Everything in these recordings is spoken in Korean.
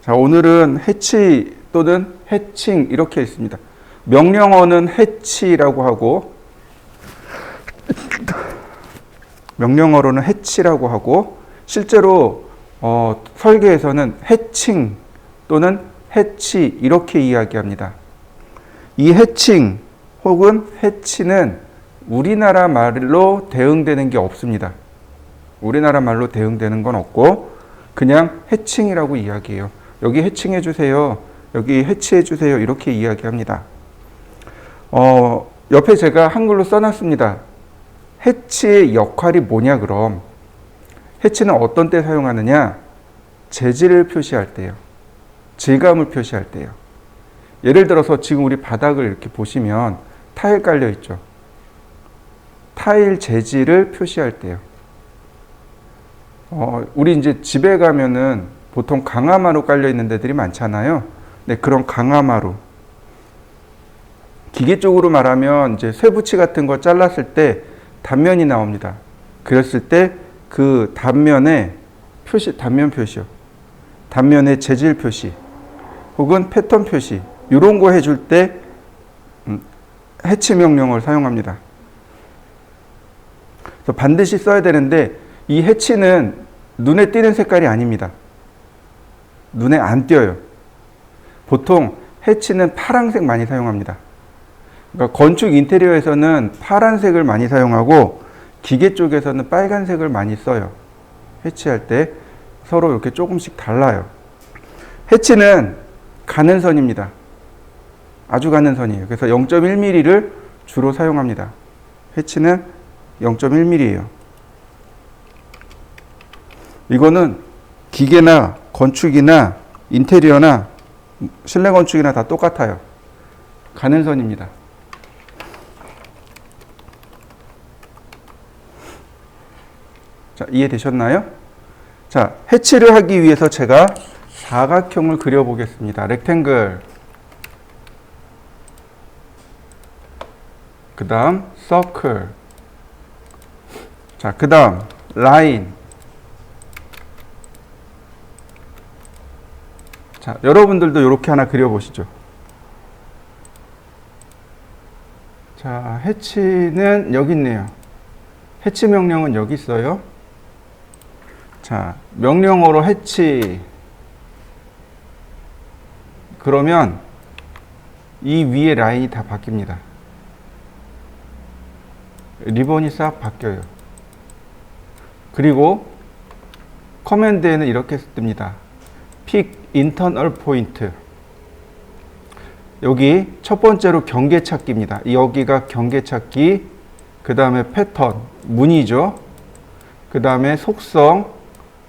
자, 오늘은 해치 또는 해칭 이렇게 있습니다. 명령어는 해치라고 하고 명령어로는 해치라고 하고 실제로 설계에서는 해칭 또는 해치 이렇게 이야기합니다. 이 해칭 혹은 해치는 우리나라 말로 대응되는 게 없습니다. 우리나라 말로 대응되는 건 없고 그냥 해칭이라고 이야기해요. 여기 해칭해 주세요. 여기 해치해 주세요. 이렇게 이야기합니다. 옆에 제가 한글로 써놨습니다. 해치의 역할이 뭐냐 그럼. 해치는 어떤 때 사용하느냐? 재질을 표시할 때요. 질감을 표시할 때요. 예를 들어서 지금 우리 바닥을 이렇게 보시면 타일 깔려 있죠. 타일 재질을 표시할 때요. 우리 이제 집에 가면은 보통 강화마루 깔려 있는 데들이 많잖아요. 네, 그런 강화마루. 기계적으로 말하면 이제 쇠붙이 같은 거 잘랐을 때 단면이 나옵니다. 그랬을 때 그 단면에 단면 표시요. 단면의 재질 표시 혹은 패턴 표시 이런 거 해줄 때 해치 명령어를 사용합니다. 그래서 반드시 써야 되는데 이 해치는 눈에 띄는 색깔이 아닙니다. 눈에 안 띄어요. 보통 해치는 파란색 많이 사용합니다. 그러니까 건축 인테리어에서는 파란색을 많이 사용하고 기계 쪽에서는 빨간색을 많이 써요. 해치할 때 서로 이렇게 조금씩 달라요. 해치는 가는 선입니다. 아주 가는 선이에요. 그래서 0.1mm를 주로 사용합니다. 해치는 0.1mm예요. 이거는 기계나 건축이나 인테리어나 실내 건축이나 다 똑같아요. 가는 선입니다. 자, 이해되셨나요? 자, 해치를 하기 위해서 제가 사각형을 그려보겠습니다. 렉탱글. 그 다음 서클. 자, 그 다음 라인. 자, 여러분들도 이렇게 하나 그려보시죠. 자, 해치는 여기 있네요. 해치 명령은 여기 있어요. 자, 명령어로 해치. 그러면 이 위에 라인이 다 바뀝니다. 리본이 싹 바뀌어요. 그리고 커맨드에는 이렇게 뜹니다. Pick Internal Point. 여기 첫 번째로 경계 찾기입니다. 여기가 경계 찾기. 그 다음에 패턴, 무늬죠. 그 다음에 속성,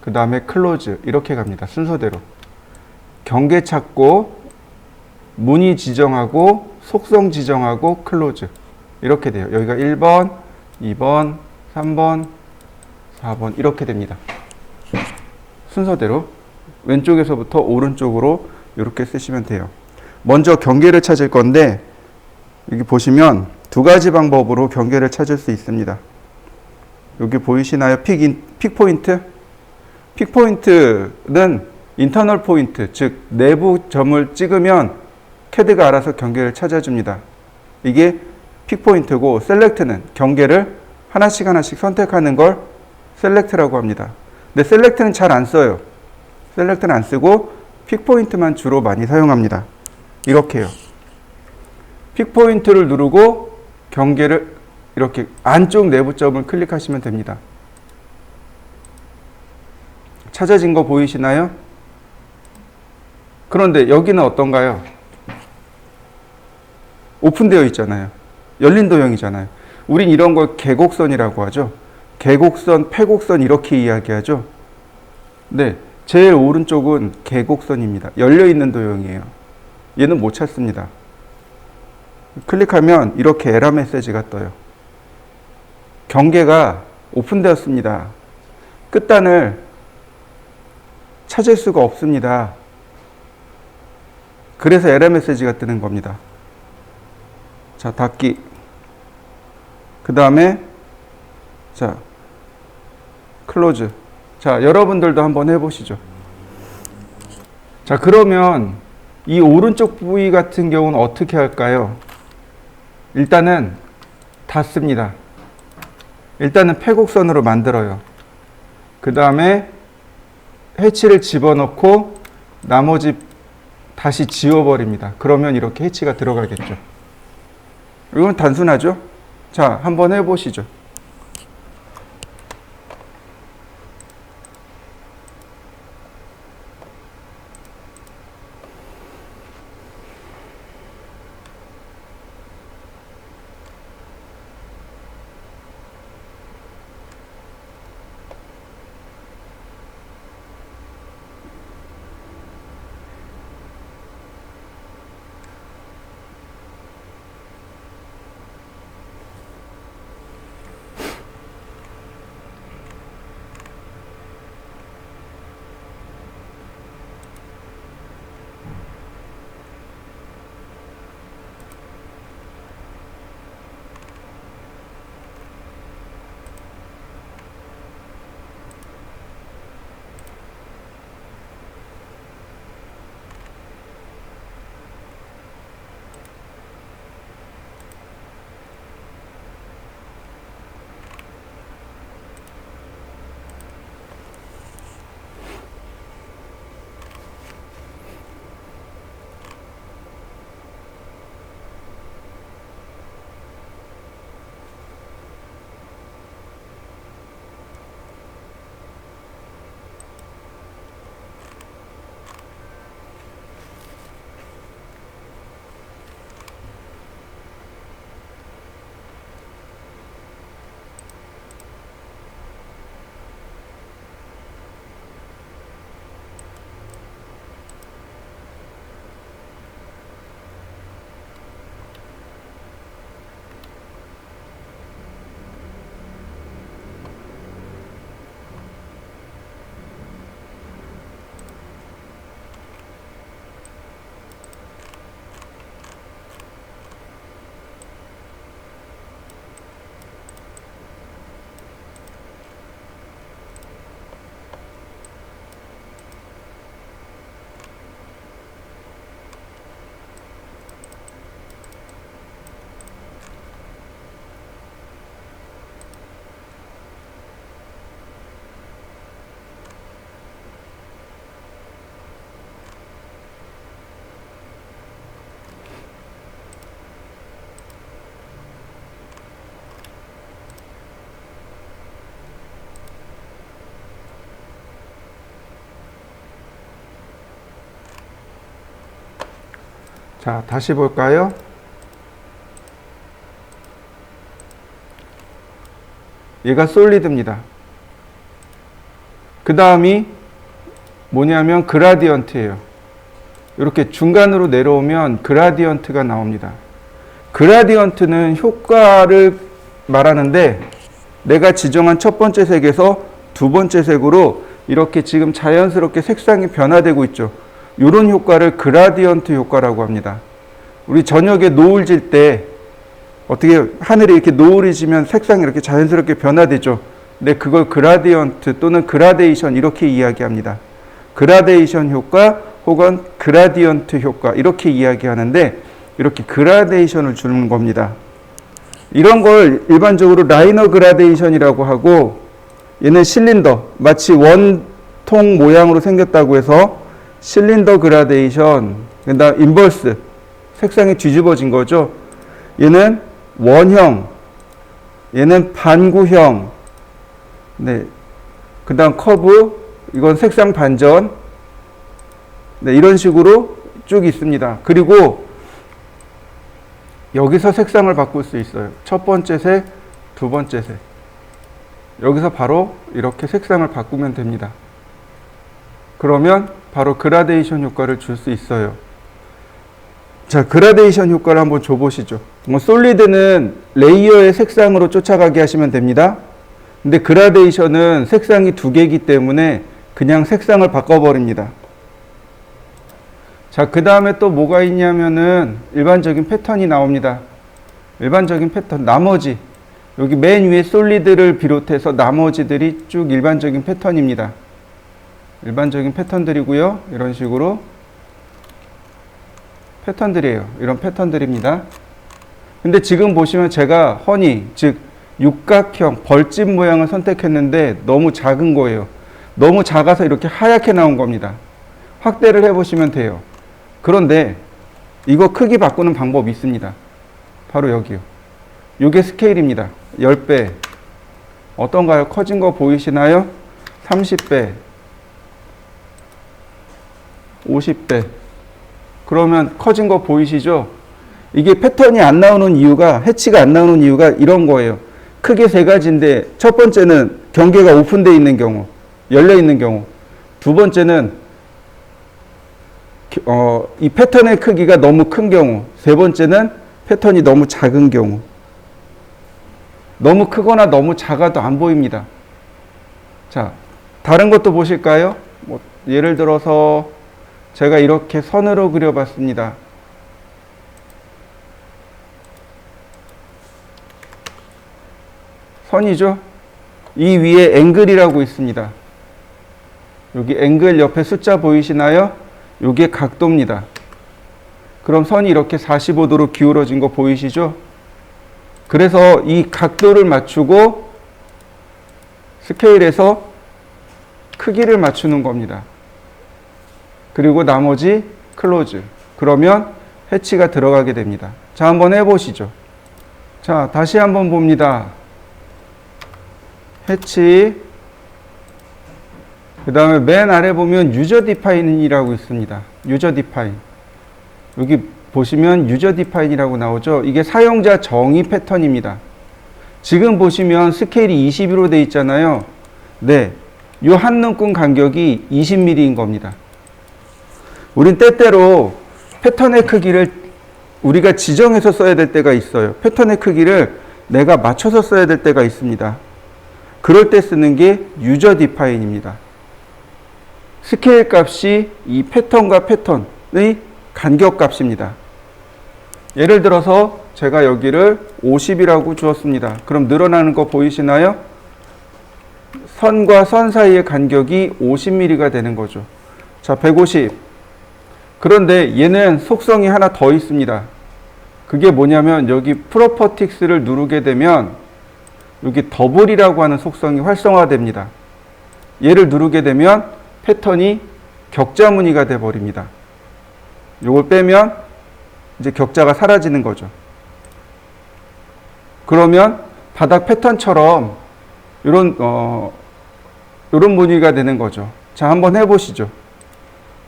그 다음에 클로즈. 이렇게 갑니다. 순서대로. 경계 찾고, 무늬 지정하고, 속성 지정하고, 클로즈. 이렇게 돼요. 여기가 1번, 2번, 3번, 4번. 이렇게 됩니다. 순서대로. 왼쪽에서부터 오른쪽으로 이렇게 쓰시면 돼요. 먼저 경계를 찾을 건데, 여기 보시면 두 가지 방법으로 경계를 찾을 수 있습니다. 여기 보이시나요? 픽 포인트? 픽 포인트는 인터널 포인트, 즉 내부 점을 찍으면 CAD가 알아서 경계를 찾아줍니다. 이게 픽 포인트고, 셀렉트는 경계를 하나씩 선택하는 걸 셀렉트라고 합니다. 근데 셀렉트는 잘 안 써요. 셀렉트는 안 쓰고 픽 포인트만 주로 많이 사용합니다. 이렇게요. 픽 포인트를 누르고 경계를 이렇게 안쪽 내부 점을 클릭하시면 됩니다. 찾아진 거 보이시나요? 그런데 여기는 어떤가요? 오픈되어 있잖아요. 열린 도형이잖아요. 우린 이런 걸 계곡선이라고 하죠. 계곡선, 패곡선 이렇게 이야기하죠. 네, 제일 오른쪽은 계곡선입니다. 열려있는 도형이에요. 얘는 못 찾습니다. 클릭하면 이렇게 에러 메시지가 떠요. 경계가 오픈되었습니다. 끝단을 찾을 수가 없습니다. 그래서 에러 메시지가 뜨는 겁니다. 자, 닫기. 그 다음에 자, 클로즈. 자, 여러분들도 한번 해보시죠. 자, 그러면 이 오른쪽 부위 같은 경우는 어떻게 할까요? 일단은 닫습니다. 일단은 패곡선으로 만들어요. 그 다음에 해치를 집어넣고 나머지 다시 지워버립니다. 그러면 이렇게 해치가 들어가겠죠. 이건 단순하죠? 자, 한번 해보시죠. 자, 다시 볼까요? 얘가 솔리드입니다. 그 다음이 뭐냐면 그라디언트예요. 이렇게 중간으로 내려오면 그라디언트가 나옵니다. 그라디언트는 효과를 말하는데 내가 지정한 첫 번째 색에서 두 번째 색으로 이렇게 지금 자연스럽게 색상이 변화되고 있죠. 이런 효과를 그라디언트 효과라고 합니다. 우리 저녁에 노을 질 때 어떻게 하늘에 이렇게 노을이 지면 색상이 이렇게 자연스럽게 변화되죠. 근데 그걸 그라디언트 또는 그라데이션 이렇게 이야기합니다. 그라데이션 효과 혹은 그라디언트 효과 이렇게 이야기하는데 이렇게 그라데이션을 주는 겁니다. 이런 걸 일반적으로 라이너 그라데이션이라고 하고 얘는 실린더 마치 원통 모양으로 생겼다고 해서 실린더 그라데이션 그다음 인버스 색상이 뒤집어진 거죠. 얘는 원형 얘는 반구형 네. 그다음 커브 이건 색상 반전 네, 이런 식으로 쭉 있습니다. 그리고 여기서 색상을 바꿀 수 있어요. 첫 번째 색, 두 번째 색. 여기서 바로 이렇게 색상을 바꾸면 됩니다. 그러면 바로 그라데이션 효과를 줄 수 있어요. 자, 그라데이션 효과를 한번 줘보시죠. 솔리드는 레이어의 색상으로 쫓아가게 하시면 됩니다. 근데 그라데이션은 색상이 두 개이기 때문에 그냥 색상을 바꿔버립니다. 자, 그 다음에 또 뭐가 있냐면은 일반적인 패턴이 나옵니다. 일반적인 패턴, 나머지. 여기 맨 위에 솔리드를 비롯해서 나머지들이 쭉 일반적인 패턴입니다. 일반적인 패턴들이고요. 이런 식으로 패턴들이에요. 이런 패턴들입니다. 근데 지금 보시면 제가 허니, 즉 육각형 벌집 모양을 선택했는데 너무 작은 거예요. 너무 작아서 이렇게 하얗게 나온 겁니다. 확대를 해보시면 돼요. 그런데 이거 크기 바꾸는 방법이 있습니다. 바로 여기요. 이게 스케일입니다. 10배. 어떤가요? 커진 거 보이시나요? 30배. 50배. 그러면 커진 거 보이시죠? 이게 패턴이 안 나오는 이유가, 해치가 안 나오는 이유가 이런 거예요. 크게 세 가지인데, 첫 번째는 경계가 오픈되어 있는 경우, 열려 있는 경우. 두 번째는 이 패턴의 크기가 너무 큰 경우. 세 번째는 패턴이 너무 작은 경우. 너무 크거나 너무 작아도 안 보입니다. 자, 다른 것도 보실까요? 예를 들어서 제가 이렇게 선으로 그려봤습니다. 선이죠? 이 위에 앵글이라고 있습니다. 여기 앵글 옆에 숫자 보이시나요? 이게 각도입니다. 그럼 선이 이렇게 45도로 기울어진 거 보이시죠? 그래서 이 각도를 맞추고 스케일에서 크기를 맞추는 겁니다. 그리고 나머지 클로즈. 그러면 해치가 들어가게 됩니다. 자, 한번 해보시죠. 자, 다시 한번 봅니다. 해치. 그 다음에 맨 아래 보면 유저 디파인이라고 있습니다. 유저 디파인. 여기 보시면 유저 디파인이라고 나오죠. 이게 사용자 정의 패턴입니다. 지금 보시면 스케일이 21로 되어 있잖아요. 네, 이 한 눈금 간격이 20mm인 겁니다. 우린 때때로 패턴의 크기를 우리가 지정해서 써야 될 때가 있어요. 패턴의 크기를 내가 맞춰서 써야 될 때가 있습니다. 그럴 때 쓰는 게 유저 디파인입니다. 스케일 값이 이 패턴과 패턴의 간격 값입니다. 예를 들어서 제가 여기를 50이라고 주었습니다. 그럼 늘어나는 거 보이시나요? 선과 선 사이의 간격이 50mm가 되는 거죠. 자, 150. 그런데 얘는 속성이 하나 더 있습니다. 그게 뭐냐면 여기 프로퍼틱스를 누르게 되면 여기 더블이라고 하는 속성이 활성화됩니다. 얘를 누르게 되면 패턴이 격자 무늬가 돼 버립니다. 요걸 빼면 이제 격자가 사라지는 거죠. 그러면 바닥 패턴처럼 이런 무늬가 되는 거죠. 자, 한번 해보시죠.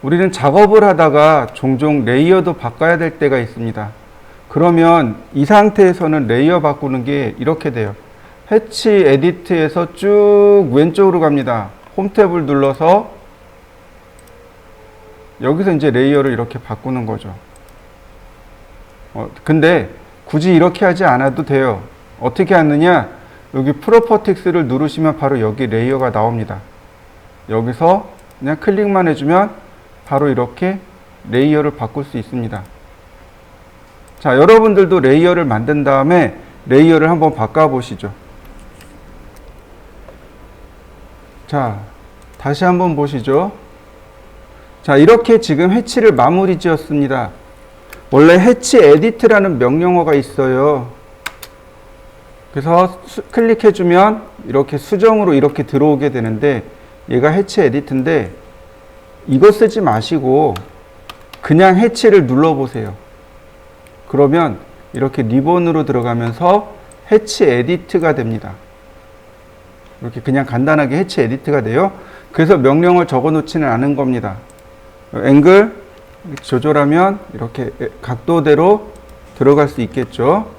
우리는 작업을 하다가 종종 레이어도 바꿔야 될 때가 있습니다. 그러면 이 상태에서는 레이어 바꾸는 게 이렇게 돼요. 해치 에디트에서 쭉 왼쪽으로 갑니다. 홈 탭을 눌러서 여기서 이제 레이어를 이렇게 바꾸는 거죠. 근데 굳이 이렇게 하지 않아도 돼요. 어떻게 하느냐? 여기 프로퍼틱스를 누르시면 바로 여기 레이어가 나옵니다. 여기서 그냥 클릭만 해주면 바로 이렇게 레이어를 바꿀 수 있습니다. 자, 여러분들도 레이어를 만든 다음에 레이어를 한번 바꿔보시죠. 자, 다시 한번 보시죠. 자, 이렇게 지금 해치를 마무리 지었습니다. 원래 해치 에디트라는 명령어가 있어요. 그래서 클릭해주면 이렇게 수정으로 이렇게 들어오게 되는데 얘가 해치 에디트인데 이거 쓰지 마시고 그냥 해치를 눌러보세요. 그러면 이렇게 리본으로 들어가면서 해치 에디트가 됩니다. 이렇게 그냥 간단하게 해치 에디트가 돼요. 그래서 명령을 적어 놓지는 않은 겁니다. 앵글 조절하면 이렇게 각도대로 들어갈 수 있겠죠.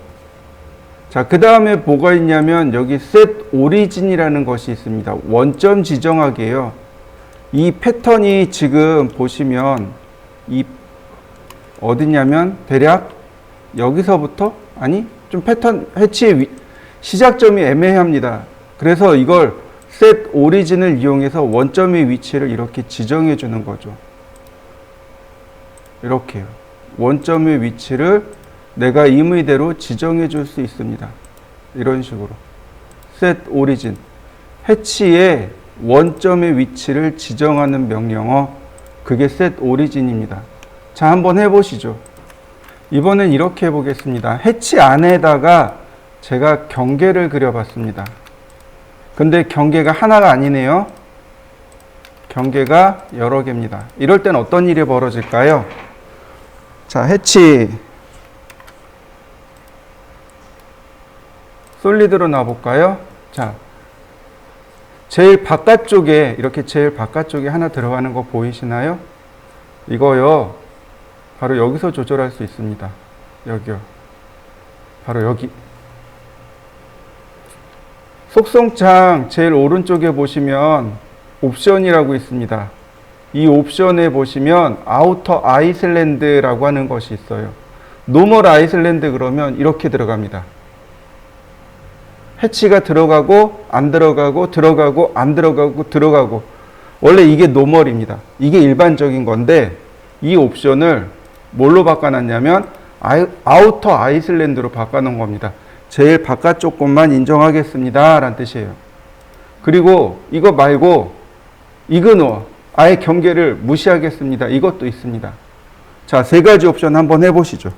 자, 그 다음에 뭐가 있냐면 여기 set origin이라는 것이 있습니다. 원점 지정하기예요. 이 패턴이 지금 보시면 이 어디냐면 대략 여기서부터 아니 좀 패턴 해치의 시작점이 애매합니다. 그래서 이걸 set origin을 이용해서 원점의 위치를 이렇게 지정해 주는 거죠. 이렇게요. 원점의 위치를 내가 임의대로 지정해 줄 수 있습니다. 이런 식으로 set origin 해치의 원점의 위치를 지정하는 명령어, 그게 set origin입니다. 자, 한번 해보시죠. 이번엔 이렇게 해보겠습니다. 해치 안에다가 제가 경계를 그려봤습니다. 근데 경계가 하나가 아니네요. 경계가 여러 개입니다. 이럴 땐 어떤 일이 벌어질까요? 자, 해치 솔리드로 놔볼까요? 자, 제일 바깥쪽에, 이렇게 제일 바깥쪽에 하나 들어가는 거 보이시나요? 이거요, 바로 여기서 조절할 수 있습니다. 여기요. 바로 여기. 속성창 제일 오른쪽에 보시면 옵션이라고 있습니다. 이 옵션에 보시면 아우터 아이슬란드라고 하는 것이 있어요. 노멀 아이슬란드 그러면 이렇게 들어갑니다. 해치가 들어가고 안 들어가고 들어가고 안 들어가고 들어가고. 원래 이게 노멀입니다. 이게 일반적인 건데 이 옵션을 뭘로 바꿔놨냐면 아우터 아이슬란드로 바꿔놓은 겁니다. 제일 바깥쪽 것만 인정하겠습니다 라는 뜻이에요. 그리고 이거 말고 이그노어, 아예 경계를 무시하겠습니다. 이것도 있습니다. 자, 세 가지 옵션 한번 해보시죠.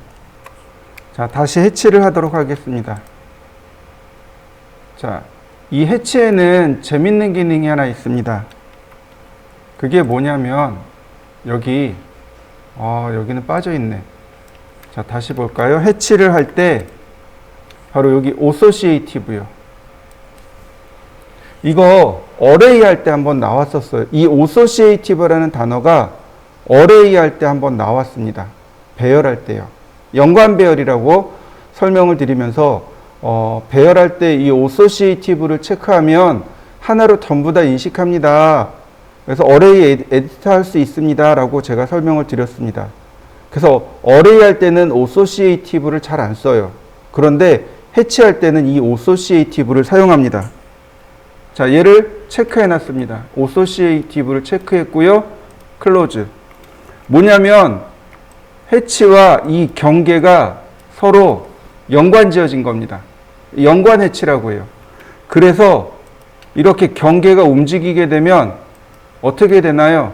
자, 다시 해치를 하도록 하겠습니다. 자, 이 해치에는 재밌는 기능이 하나 있습니다. 그게 뭐냐면 여기는 빠져있네. 자, 다시 볼까요? 해치를 할 때 바로 여기 associative요. 이거 array 할 때 한번 나왔었어요. 이 associative라는 단어가 array 할 때 한번 나왔습니다. 배열할 때요. 연관 배열이라고 설명을 드리면서 배열할 때 이 associative를 체크하면 하나로 전부 다 인식합니다. 그래서 array 에디트 할 수 있습니다 라고 제가 설명을 드렸습니다. 그래서 array 할 때는 associative를 잘 안 써요. 그런데 해치할 때는 이 associative를 사용합니다. 자, 얘를 체크해 놨습니다. associative를 체크했고요. close. 뭐냐면 해치와 이 경계가 서로 연관 지어진 겁니다. 연관 해치라고 해요. 그래서 이렇게 경계가 움직이게 되면 어떻게 되나요?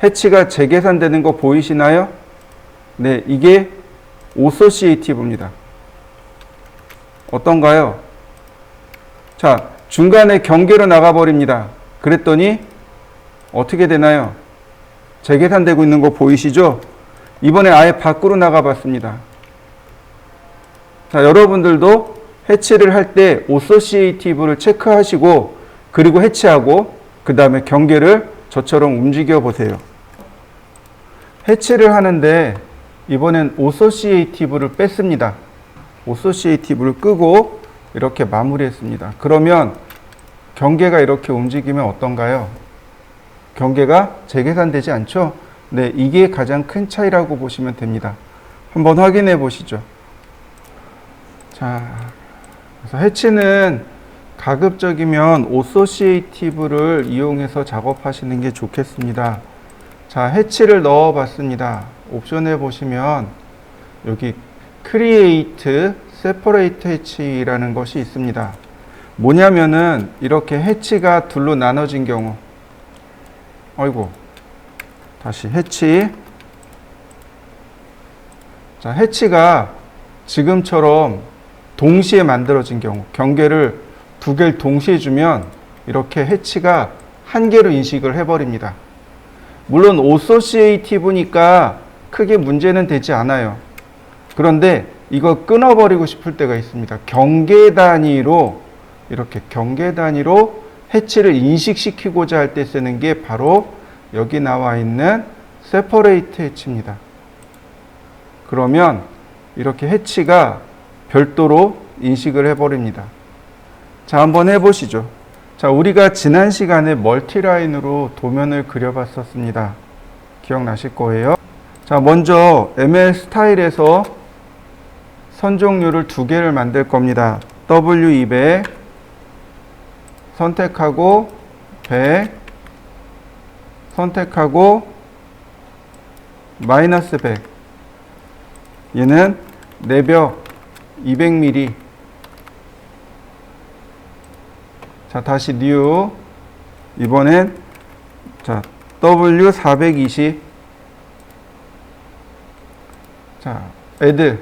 해치가 재계산되는 거 보이시나요? 네, 이게 associative입니다. 어떤가요? 자, 중간에 경계로 나가버립니다. 그랬더니 어떻게 되나요? 재계산되고 있는 거 보이시죠? 이번에 아예 밖으로 나가봤습니다. 자, 여러분들도 해치를 할 때 associative를 체크하시고 그리고 해치하고 그 다음에 경계를 저처럼 움직여 보세요. 해치를 하는데 이번엔 associative를 뺐습니다. associative를 끄고 이렇게 마무리했습니다. 그러면 경계가 이렇게 움직이면 어떤가요? 경계가 재계산되지 않죠? 네, 이게 가장 큰 차이라고 보시면 됩니다. 한번 확인해 보시죠. 자, 그래서 해치는 가급적이면 associative를 이용해서 작업하시는 게 좋겠습니다. 자, 해치를 넣어 봤습니다. 옵션에 보시면 여기 create separate 해치라는 것이 있습니다. 뭐냐면은 이렇게 해치가 둘로 나눠진 경우, 다시 해치. 자, 해치가 지금처럼 동시에 만들어진 경우, 경계를 두 개를 동시에 주면 이렇게 해치가 한 개로 인식을 해버립니다. 물론 associative니까 크게 문제는 되지 않아요. 그런데 이거 끊어버리고 싶을 때가 있습니다. 경계 단위로, 이렇게 경계 단위로 해치를 인식시키고자 할 때 쓰는 게 바로 여기 나와 있는 separate 해치입니다. 그러면 이렇게 해치가 별도로 인식을 해버립니다. 자, 한번 해보시죠. 자, 우리가 지난 시간에 멀티라인으로 도면을 그려봤었습니다. 기억나실 거예요. 자, 먼저 ML 스타일에서 선 종류를 두 개를 만들 겁니다. W200 선택하고 100 선택하고 마이너스 100. 얘는 내벽 200mm. 자, 다시 new. 이번엔 자, W420. 자, add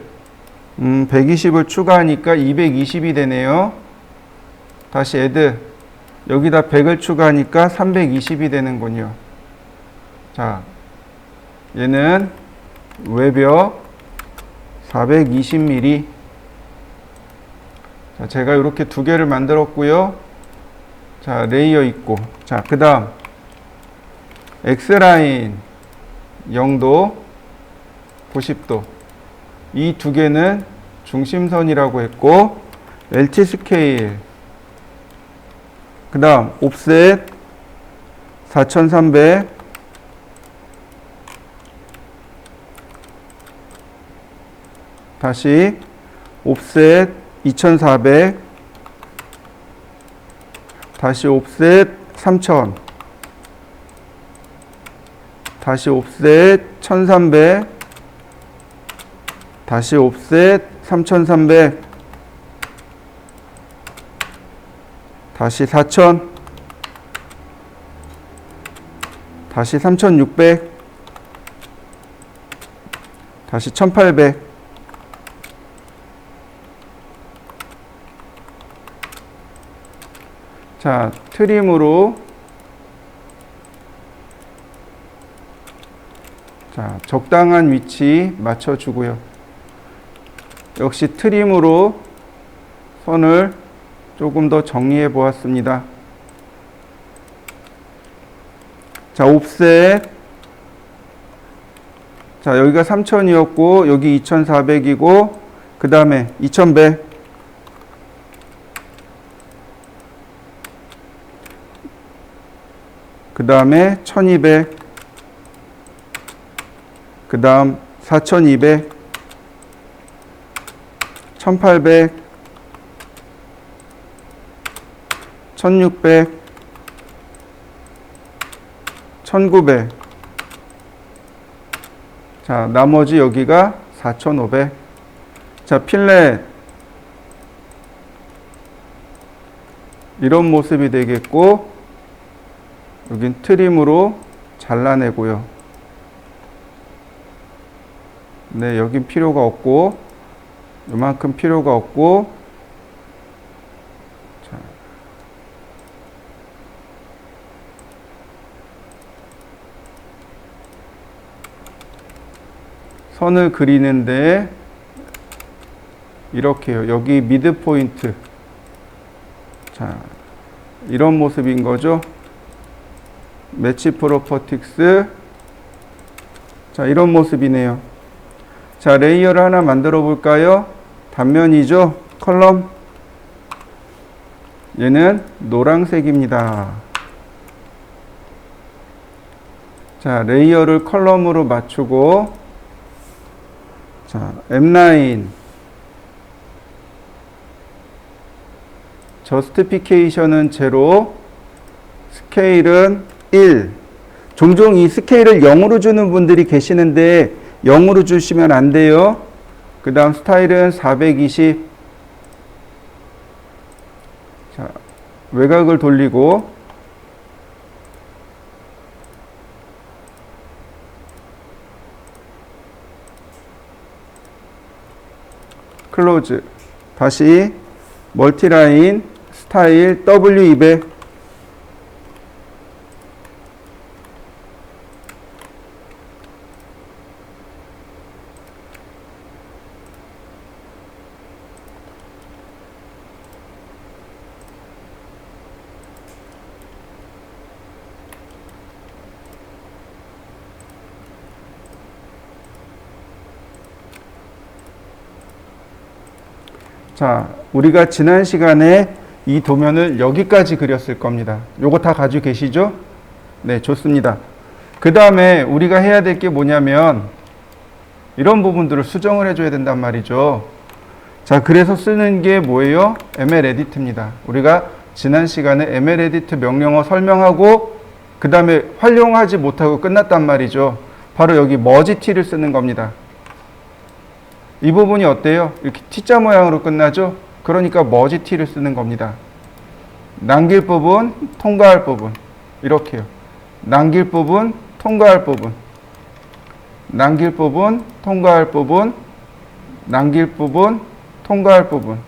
120을 추가하니까 220이 되네요. 다시 add 여기다 100을 추가하니까 320이 되는군요. 자, 얘는 외벽 420mm. 자, 제가 이렇게 두 개를 만들었고요. 자, 레이어 있고. 자, 그 다음 X라인 0도, 90도. 이 두 개는 중심선이라고 했고, LT 스케일. 그 다음 옵셋 4300. 다시 옵셋 2400. 다시 옵셋 3000. 다시 옵셋 1300. 다시 옵셋 3300. 다시 4000. 다시 3600. 다시 1800. 자, 트림으로 자, 적당한 위치 맞춰주고요. 역시 트림으로 선을 조금 더 정리해 보았습니다. 자, 옵셋. 자, 여기가 3000이었고, 여기 2400이고, 그 다음에 2100. 그 다음에 1200. 그 다음 4200. 1800. 1600. 1900. 자, 나머지 여기가 4500. 자, 필렛. 이런 모습이 되겠고, 여긴 트림으로 잘라내고요. 네, 여긴 필요가 없고, 이만큼 필요가 없고, 자. 선을 그리는데, 이렇게요. 여기 미드 포인트. 자, 이런 모습인 거죠. 매치 프로퍼틱스. 자, 이런 모습이네요. 자, 레이어를 하나 만들어 볼까요? 단면이죠. 컬럼. 얘는 노란색입니다. 자, 레이어를 컬럼으로 맞추고, 자, M9 저스티피케이션은 제로, 스케일은 1. 종종 이 스케일을 0으로 주는 분들이 계시는데 0으로 주시면 안 돼요. 그 다음 스타일은 420. 자, 외곽을 돌리고, 클로즈. 다시 멀티라인 스타일 W200. 자, 우리가 지난 시간에 이 도면을 여기까지 그렸을 겁니다. 요거 다 가지고 계시죠? 네, 좋습니다. 그 다음에 우리가 해야 될 게 뭐냐면 이런 부분들을 수정을 해줘야 된단 말이죠. 자, 그래서 쓰는 게 뭐예요? MLEdit입니다. 우리가 지난 시간에 MLEdit 명령어 설명하고 그 다음에 활용하지 못하고 끝났단 말이죠. 바로 여기 머지 T를 쓰는 겁니다. 이 부분이 어때요? 이렇게 T자 모양으로 끝나죠? 그러니까 머지 T를 쓰는 겁니다. 남길 부분, 통과할 부분. 이렇게요. 남길 부분, 통과할 부분. 남길 부분, 통과할 부분. 남길 부분, 통과할 부분.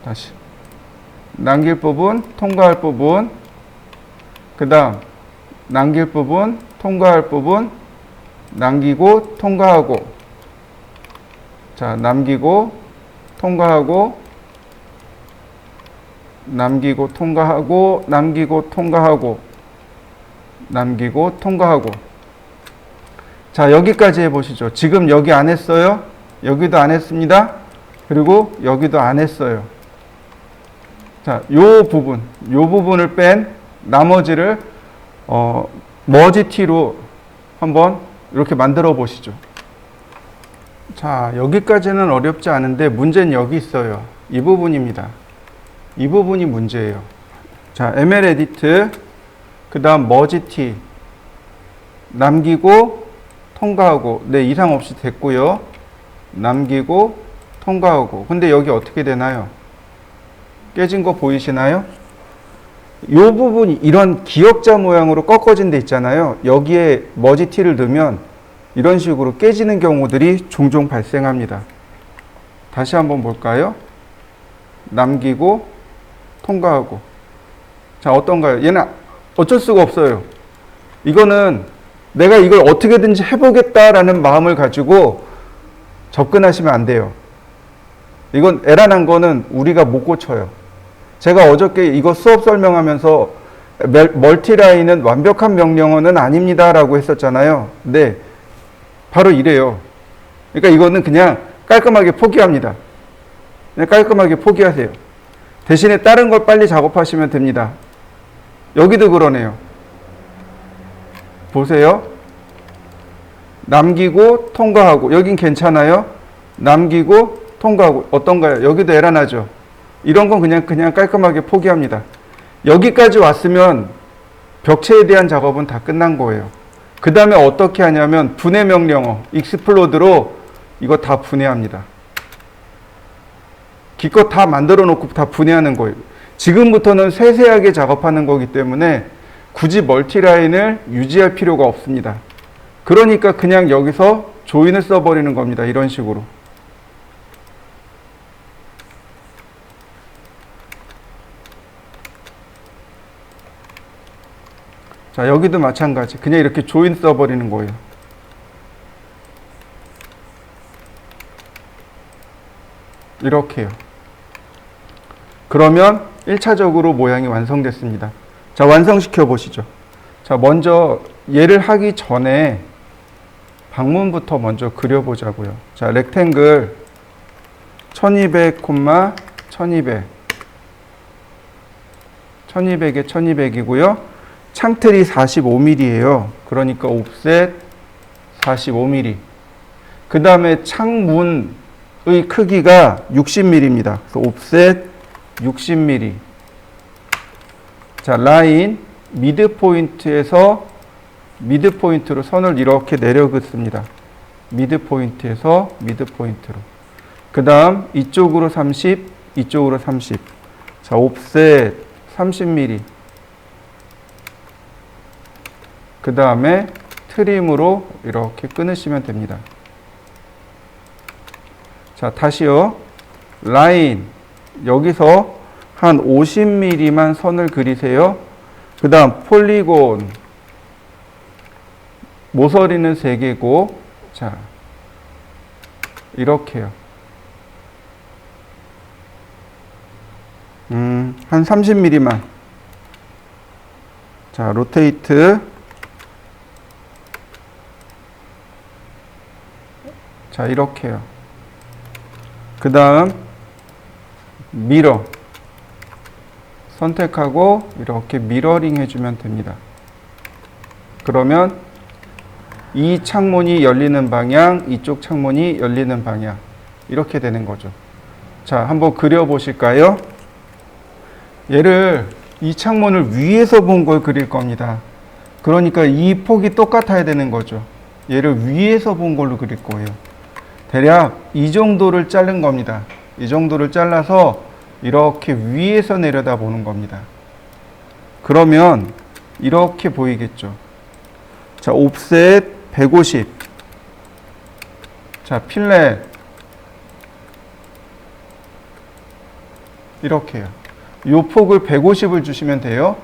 다시. 남길 부분, 통과할 부분. 그 다음, 남길 부분, 통과할 부분. 남기고, 통과하고. 자, 남기고, 통과하고. 남기고, 통과하고. 남기고, 통과하고. 남기고, 통과하고. 자, 여기까지 해보시죠. 지금 여기 안 했어요. 여기도 안 했습니다. 그리고 여기도 안 했어요. 자, 요 부분을 뺀 나머지를 머지 T로 한번 이렇게 만들어 보시죠. 자, 여기까지는 어렵지 않은데 문제는 여기 있어요. 이 부분입니다. 이 부분이 문제예요. 자, ML 에디트, 그 다음 머지 T, 남기고 통과하고. 네, 이상 없이 됐고요. 남기고 통과하고. 근데 여기 어떻게 되나요? 깨진 거 보이시나요? 이 부분이 이런 기역자 모양으로 꺾어진 데 있잖아요. 여기에 머지 T를 넣으면 이런 식으로 깨지는 경우들이 종종 발생합니다. 다시 한번 볼까요? 남기고 통과하고. 자, 어떤가요? 얘는 어쩔 수가 없어요. 이거는 내가 이걸 어떻게든지 해보겠다라는 마음을 가지고 접근하시면 안 돼요. 이건 에러난 거는 우리가 못 고쳐요. 제가 어저께 이거 수업 설명하면서 멀티라인은 완벽한 명령어는 아닙니다 라고 했었잖아요. 네, 바로 이래요. 그러니까 이거는 그냥 깔끔하게 포기합니다. 그냥 깔끔하게 포기하세요. 대신에 다른 걸 빨리 작업하시면 됩니다. 여기도 그러네요. 보세요. 남기고 통과하고. 여긴 괜찮아요. 남기고 통과하고. 어떤가요? 여기도 에러 나죠. 이런 건 그냥 깔끔하게 포기합니다. 여기까지 왔으면 벽체에 대한 작업은 다 끝난 거예요. 그 다음에 어떻게 하냐면 분해 명령어 익스플로드로 이거 다 분해합니다. 기껏 다 만들어 놓고 다 분해하는 거예요. 지금부터는 세세하게 작업하는 거기 때문에 굳이 멀티라인을 유지할 필요가 없습니다. 그러니까 그냥 여기서 조인을 써버리는 겁니다. 이런 식으로. 자, 여기도 마찬가지. 그냥 이렇게 조인 써버리는 거예요. 이렇게요. 그러면 1차적으로 모양이 완성됐습니다. 자, 완성시켜 보시죠. 자, 먼저 얘를 하기 전에 방문부터 먼저 그려보자고요. 자, 렉탱글 1200, 1200. 1200에 1200이고요. 창틀이 45mm예요. 그러니까 옵셋 45mm. 그 다음에 창문의 크기가 60mm입니다. 그래서 옵셋 60mm. 자, 라인 미드 포인트에서 미드 포인트로 선을 이렇게 내려 긋습니다. 미드 포인트에서 미드 포인트로. 그 다음 이쪽으로 30, 이쪽으로 30. 자, 옵셋 30mm. 그 다음에 트림으로 이렇게 끊으시면 됩니다. 자, 다시요. 라인 여기서 한 50mm만 선을 그리세요. 그 다음 폴리곤 모서리는 3개고, 자, 이렇게요. 한 30mm만. 자, 로테이트. 자, 이렇게요. 그 다음 미러 선택하고 이렇게 미러링 해주면 됩니다. 그러면 이 창문이 열리는 방향, 이쪽 창문이 열리는 방향, 이렇게 되는 거죠. 자, 한번 그려 보실까요? 얘를 이 창문을 위에서 본 걸 그릴 겁니다. 그러니까 이 폭이 똑같아야 되는 거죠. 얘를 위에서 본 걸로 그릴 거예요. 대략 이 정도를 자른 겁니다. 이 정도를 잘라서 이렇게 위에서 내려다 보는 겁니다. 그러면 이렇게 보이겠죠. 자, 옵셋 150. 자, 자, 필렛. 이렇게요. 요 폭을 150을 주시면 돼요.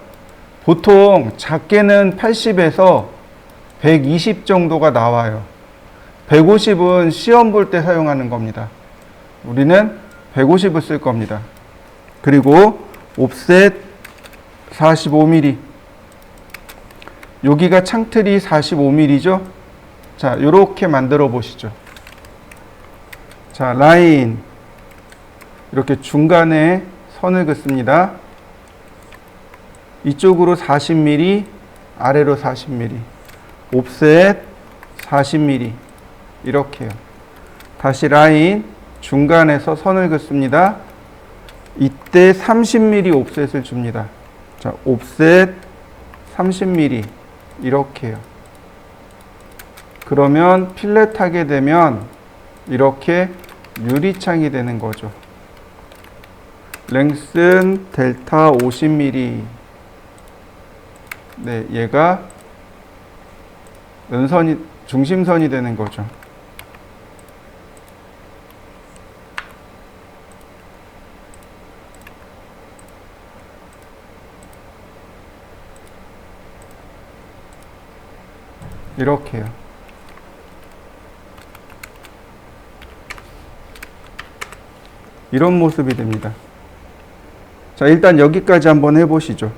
보통 작게는 80에서 120 정도가 나와요. 150은 시험 볼 때 사용하는 겁니다. 우리는 150을 쓸 겁니다. 그리고 옵셋 45mm. 여기가 창틀이 45mm죠. 자, 이렇게 만들어 보시죠. 자, 라인 이렇게 중간에 선을 긋습니다. 이쪽으로 40mm, 아래로 40mm. 옵셋 40mm. 이렇게요. 다시 라인 중간에서 선을 긋습니다. 이때 30mm 옵셋을 줍니다. 자, 옵셋 30mm. 이렇게요. 그러면 필렛 하게 되면 이렇게 유리창이 되는 거죠. 랭슨 델타 50mm. 네, 얘가 연선이, 중심선이 되는 거죠. 이렇게요. 이런 모습이 됩니다. 자, 일단 여기까지 한번 해보시죠.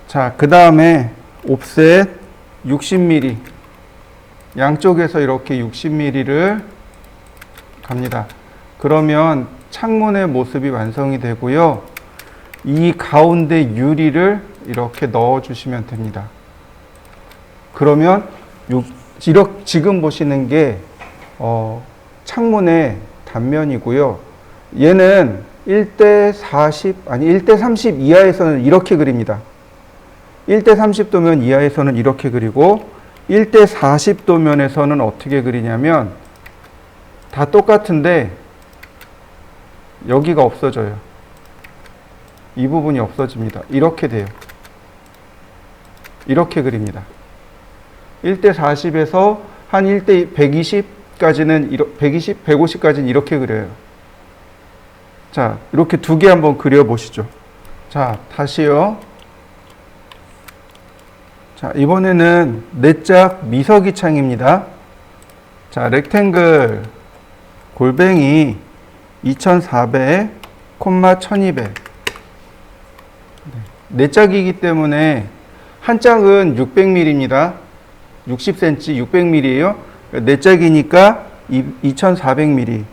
자, 그 다음에 옵셋 60mm. 양쪽에서 이렇게 60mm를 갑니다. 그러면 창문의 모습이 완성이 되고요. 이 가운데 유리를 이렇게 넣어 주시면 됩니다. 그러면 지금 보시는 게 창문의 단면이고요. 얘는 1대 40, 아니 1대 30 이하에서는 이렇게 그립니다. 1대 30도면 이하에서는 이렇게 그리고 1대 40도면에서는 어떻게 그리냐면 다 똑같은데 여기가 없어져요. 이 부분이 없어집니다. 이렇게 돼요. 이렇게 그립니다. 1대 40에서 한 1대 120까지는 120, 150까지는 이렇게 그려요. 자, 이렇게 두 개 한번 그려보시죠. 자, 다시요. 자, 이번에는 내짝 미서기 창입니다. 자, 렉탱글 골뱅이 2400, 1200. 내짝이기 때문에 한 짝은 600mm입니다. 60cm 600mm예요. 내짝이니까 2400mm.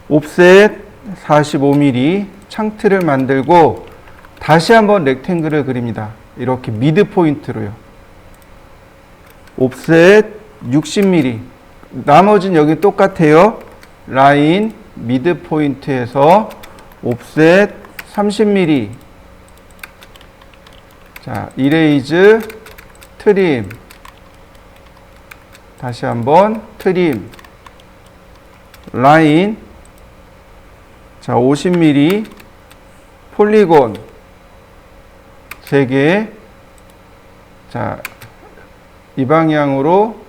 옵셋 45mm 창틀을 만들고 다시 한번 렉탱글을 그립니다. 이렇게 미드 포인트로요. 옵셋 60mm. 나머지는 여기 똑같아요. 라인 미드 포인트에서 옵셋 30mm. 자, 이레이즈 트림. 다시 한번 트림. 라인. 자, 50mm. 폴리곤 3개. 자, 이 방향으로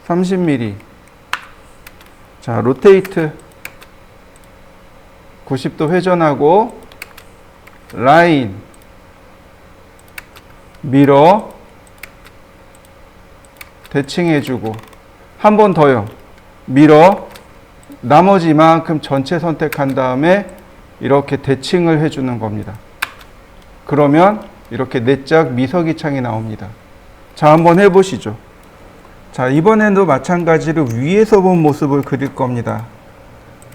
30mm. 자, 로테이트 90도 회전하고 라인 밀어 대칭해주고 한 번 더요. 밀어 나머지 이만큼 전체 선택한 다음에 이렇게 대칭을 해주는 겁니다. 그러면 이렇게 내짝 미서기 창이 나옵니다. 자, 한번 해보시죠. 자, 이번에도 마찬가지로 위에서 본 모습을 그릴 겁니다.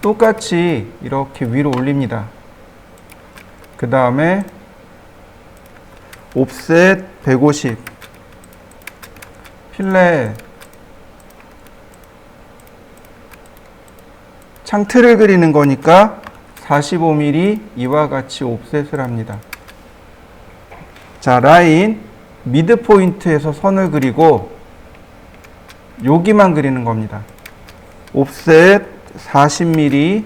똑같이 이렇게 위로 올립니다. 그 다음에 옵셋 150, 필렛, 창틀을 그리는 거니까 45mm 이와 같이 옵셋을 합니다. 자, 라인 미드 포인트에서 선을 그리고 여기만 그리는 겁니다. 옵셋 40mm.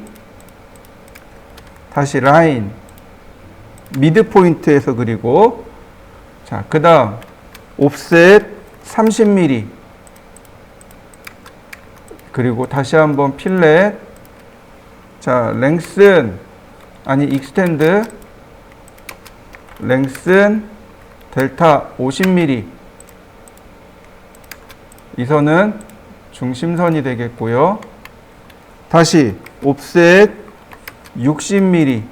다시 라인 미드 포인트에서 그리고 자, 그 다음 옵셋 30mm. 그리고 다시 한번 필렛. 자, 익스텐드 랭슨 델타 50mm. 이 선은 중심선이 되겠고요. 다시 옵셋 60mm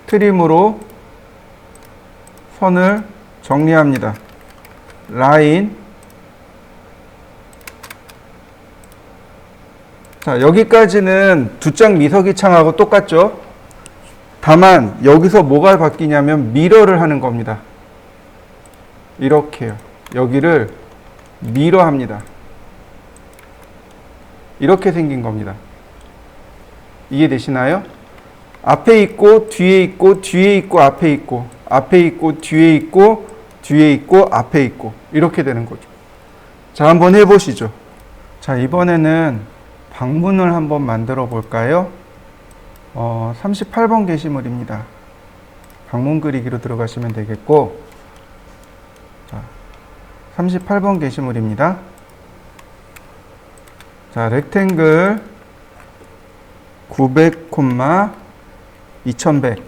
트림으로 선을 정리합니다. 라인. 자, 여기까지는 두 장 미서기 창하고 똑같죠? 다만 여기서 뭐가 바뀌냐면 미러를 하는 겁니다. 이렇게요. 여기를 미러합니다. 이렇게 생긴 겁니다. 이해되시나요? 앞에 있고 뒤에 있고 뒤에 있고 앞에 있고 앞에 있고 뒤에 있고 뒤에 있고 앞에 있고 이렇게 되는 거죠. 자, 한번 해보시죠. 자, 이번에는 방문을 한번 만들어 볼까요? 38번 게시물입니다. 방문 그리기로 들어가시면 되겠고, 자, 38번 게시물입니다. 자, 렉탱글 900, 2100.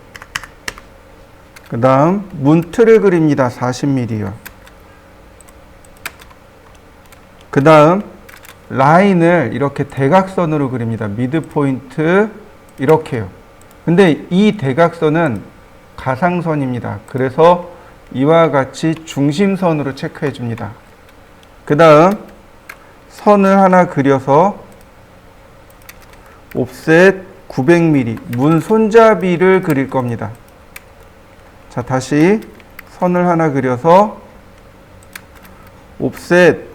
그 다음 문 틀을 그립니다. 40mm요. 그 다음 라인을 이렇게 대각선으로 그립니다. 미드 포인트 이렇게요. 근데 이 대각선은 가상선입니다. 그래서 이와 같이 중심선으로 체크해 줍니다. 그 다음 선을 하나 그려서 옵셋 900mm 문 손잡이를 그릴 겁니다. 자, 다시 선을 하나 그려서 옵셋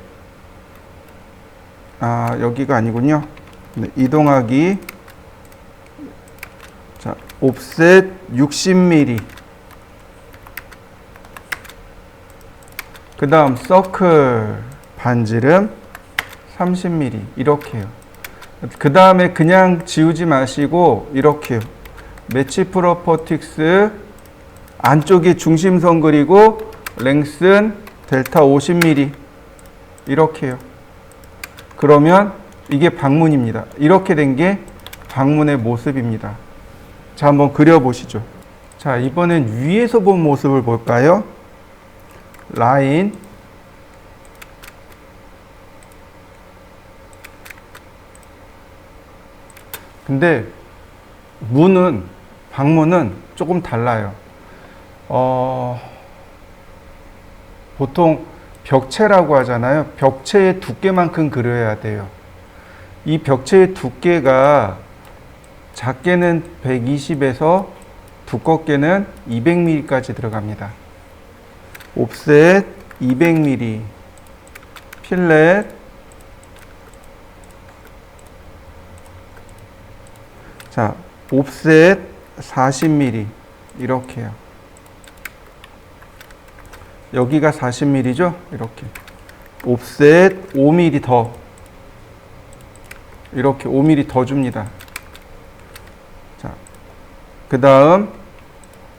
여기가 아니군요. 네, 이동하기. 자, 옵셋 60mm. 그 다음 서클 반지름 30mm 이렇게요. 그 다음에 그냥 지우지 마시고 이렇게요. 매치 프로퍼틱스 안쪽에 중심선 그리고 랭슨 델타 50mm 이렇게요. 그러면 이게 방문입니다. 이렇게 된 게 방문의 모습입니다. 자, 한번 그려보시죠. 자, 이번엔 위에서 본 모습을 볼까요? 라인. 근데 방문은 조금 달라요. 보통 벽체라고 하잖아요. 벽체의 두께만큼 그려야 돼요. 이 벽체의 두께가 작게는 120에서 두껍게는 200mm까지 들어갑니다. 옵셋 200mm 필렛. 자, 옵셋 40mm 이렇게요. 여기가 40mm죠? 이렇게. 옵셋 5mm 더. 이렇게 5mm 더 줍니다. 자, 그 다음,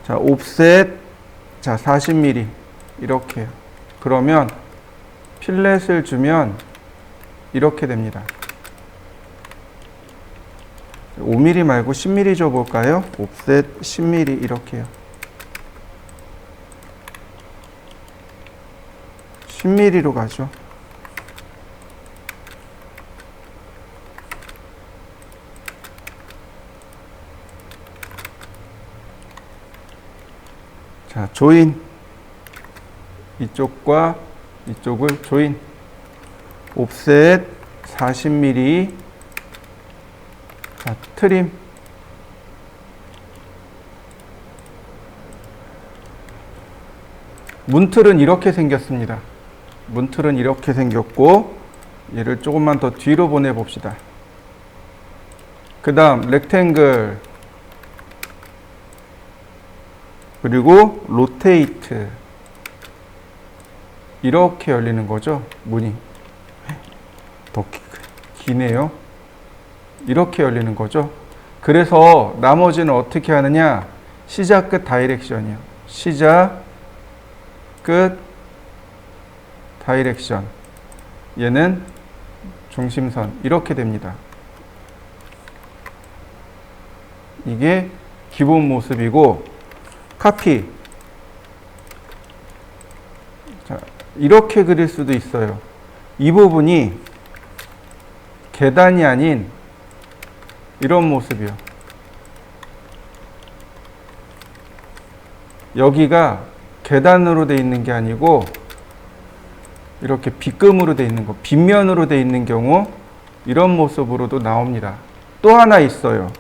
자, 옵셋, 자, 40mm. 이렇게요. 그러면 필렛을 주면 이렇게 됩니다. 5mm 말고 10mm 줘볼까요? 옵셋 10mm 이렇게요. 10mm로 가죠. 자, 조인. 이쪽과 이쪽을 조인. 옵셋 40mm. 자, 트림. 문틀은 이렇게 생겼습니다. 문틀은 이렇게 생겼고, 얘를 조금만 더 뒤로 보내봅시다. 그 다음 렉탱글, 그리고 로테이트. 이렇게 열리는 거죠, 문이. 더 기네요. 이렇게 열리는 거죠. 그래서 나머지는 어떻게 하느냐? 시작 끝 다이렉션이요. 시작 끝 다이렉션. 얘는 중심선 이렇게 됩니다. 이게 기본 모습이고 카피. 자, 이렇게 그릴 수도 있어요. 이 부분이 계단이 아닌 이런 모습이요. 여기가 계단으로 되어 있는 게 아니고 이렇게 빗금으로 되어 있는 거, 빗면으로 되어 있는 경우 이런 모습으로도 나옵니다. 또 하나 있어요.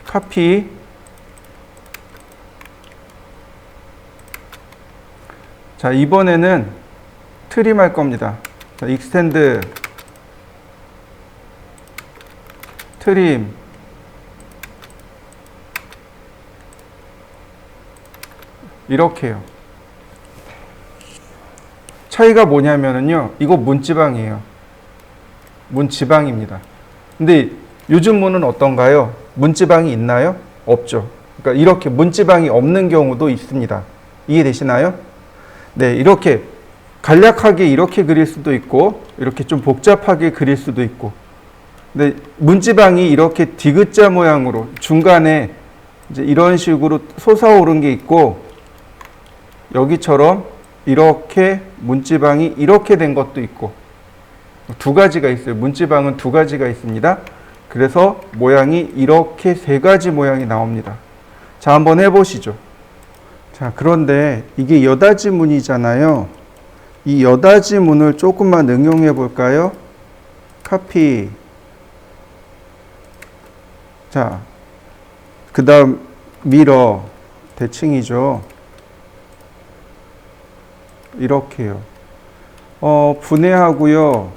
카피. 자, 이번에는 트림 할 겁니다. 자, 익스텐드, 트림, 이렇게요. 차이가 뭐냐면요, 이거 문지방이에요. 문지방입니다. 근데 요즘 문은 어떤가요? 문지방이 있나요? 없죠. 그러니까 이렇게 문지방이 없는 경우도 있습니다. 이해되시나요? 네, 이렇게 간략하게 이렇게 그릴 수도 있고 이렇게 좀 복잡하게 그릴 수도 있고. 근데 문지방이 이렇게 디귿자 모양으로 중간에 이제 이런 식으로 솟아오른 게 있고 여기처럼 이렇게 문지방이 이렇게 된 것도 있고 두 가지가 있어요. 문지방은 두 가지가 있습니다. 그래서 모양이 이렇게 세 가지 모양이 나옵니다. 자, 한번 해보시죠. 자, 그런데 이게 여닫이 문이잖아요. 이 여닫이 문을 조금만 응용해 볼까요? 카피. 자, 그 다음 미러, 대칭이죠. 이렇게요. 분해하고요.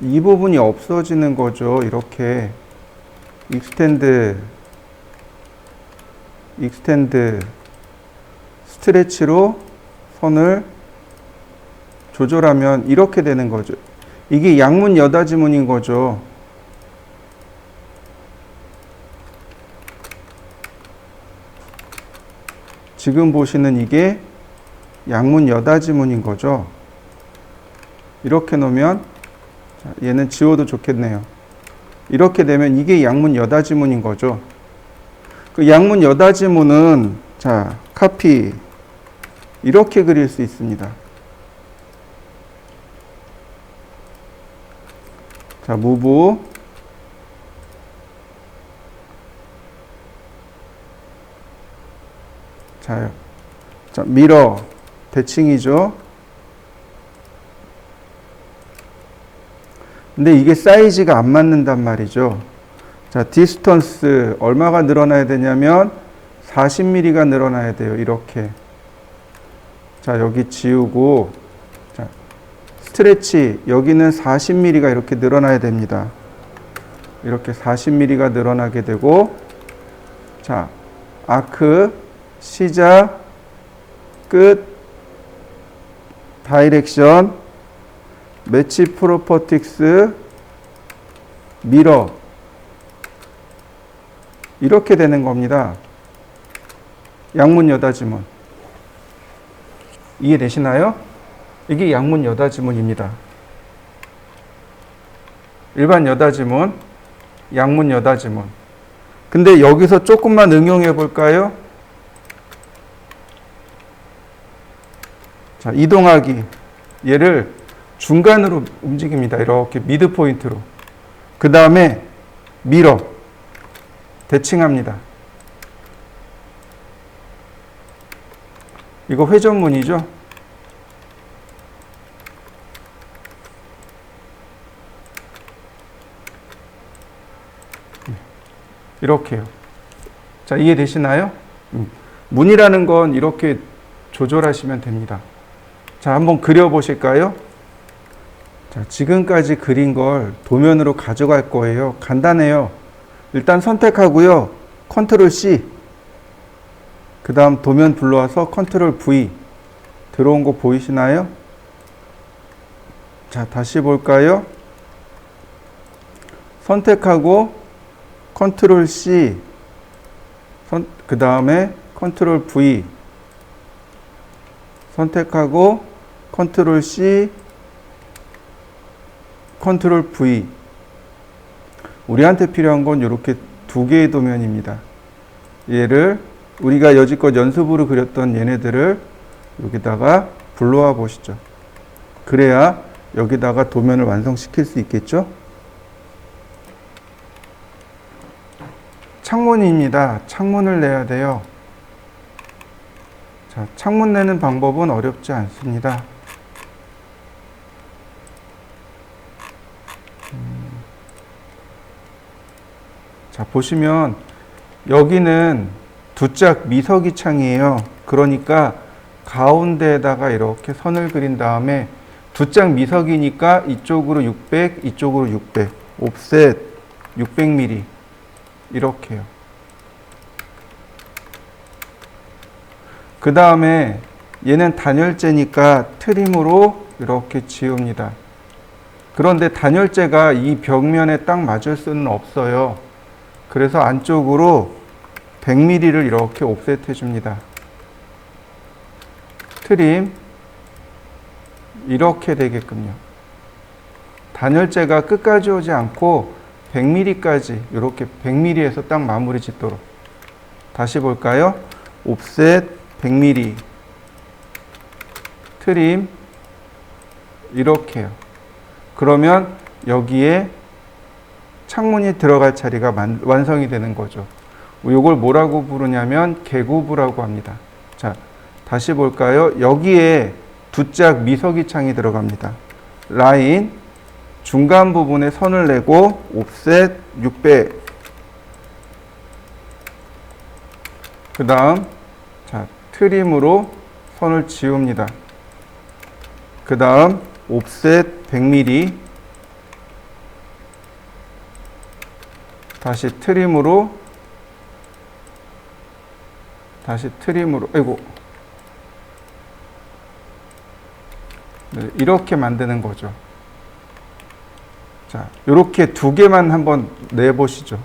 이 부분이 없어지는 거죠. 이렇게 익스텐드, 스트레치로 선을 조절하면 이렇게 되는 거죠. 이게 양문 여닫이문인 거죠. 지금 보시는 이게 양문 여닫이문인 거죠. 이렇게 놓으면 얘는 지워도 좋겠네요. 이렇게 되면 이게 양문 여닫이문인 거죠. 그 양문 여닫이문은 자, 카피 이렇게 그릴 수 있습니다. 자, 무브, 자, 미러, 대칭이죠. 근데 이게 사이즈가 안 맞는단 말이죠. 자, 디스턴스 얼마가 늘어나야 되냐면 40mm가 늘어나야 돼요. 이렇게. 자, 여기 지우고, 자, 스트레치 여기는 40mm가 이렇게 늘어나야 됩니다. 이렇게 40mm가 늘어나게 되고, 자, 아크 시작, 끝, 다이렉션, 매치 프로퍼틱스, 미러 이렇게 되는 겁니다. 양문 여닫이문 이해되시나요? 이게 양문 여닫이문입니다. 일반 여닫이문, 양문 여닫이문. 근데 여기서 조금만 응용해 볼까요? 자, 이동하기. 얘를 중간으로 움직입니다. 이렇게 미드 포인트로. 그 다음에 미러. 대칭합니다. 이거 회전문이죠. 이렇게요. 자, 이해되시나요? 문이라는 건 이렇게 조절하시면 됩니다. 자, 한번 그려보실까요? 자, 지금까지 그린 걸 도면으로 가져갈 거예요. 간단해요. 일단 선택하고요. 컨트롤 C. 그 다음 도면 불러와서 컨트롤 V. 들어온 거 보이시나요? 자, 다시 볼까요? 선택하고 컨트롤 C. 그 다음에 컨트롤 V. 선택하고 컨트롤 C. 컨트롤 V. 우리한테 필요한 건 이렇게 두 개의 도면입니다. 얘를 우리가 여지껏 연습으로 그렸던 얘네들을 여기다가 불러와 보시죠. 그래야 여기다가 도면을 완성시킬 수 있겠죠? 창문입니다. 창문을 내야 돼요. 자, 창문 내는 방법은 어렵지 않습니다. 자, 보시면 여기는 두 짝 미서기 창이에요. 그러니까 가운데에다가 이렇게 선을 그린 다음에 두 짝 미서기니까 이쪽으로 600, 이쪽으로 600, 옵셋 600mm 이렇게요. 그 다음에 얘는 단열재니까 트림으로 이렇게 지웁니다. 그런데 단열재가 이 벽면에 딱 맞을 수는 없어요. 그래서 안쪽으로 100mm를 이렇게 옵셋 해줍니다. 트림 이렇게 되게끔요. 단열재가 끝까지 오지 않고 100mm까지 이렇게 100mm에서 딱 마무리 짓도록. 다시 볼까요? 옵셋 100mm 트림 이렇게요. 그러면 여기에 창문이 들어갈 자리가 완성이 되는 거죠. 이걸 뭐라고 부르냐면 개구부라고 합니다. 자, 다시 볼까요? 여기에 두 짝 미서기 창이 들어갑니다. 라인 중간 부분에 선을 내고 옵셋 600. 그 다음 자, 트림으로 선을 지웁니다. 그 다음 옵셋 100mm 다시 트림으로 아이고 네, 이렇게 만드는 거죠. 자, 이렇게 두 개만 한번 내보시죠.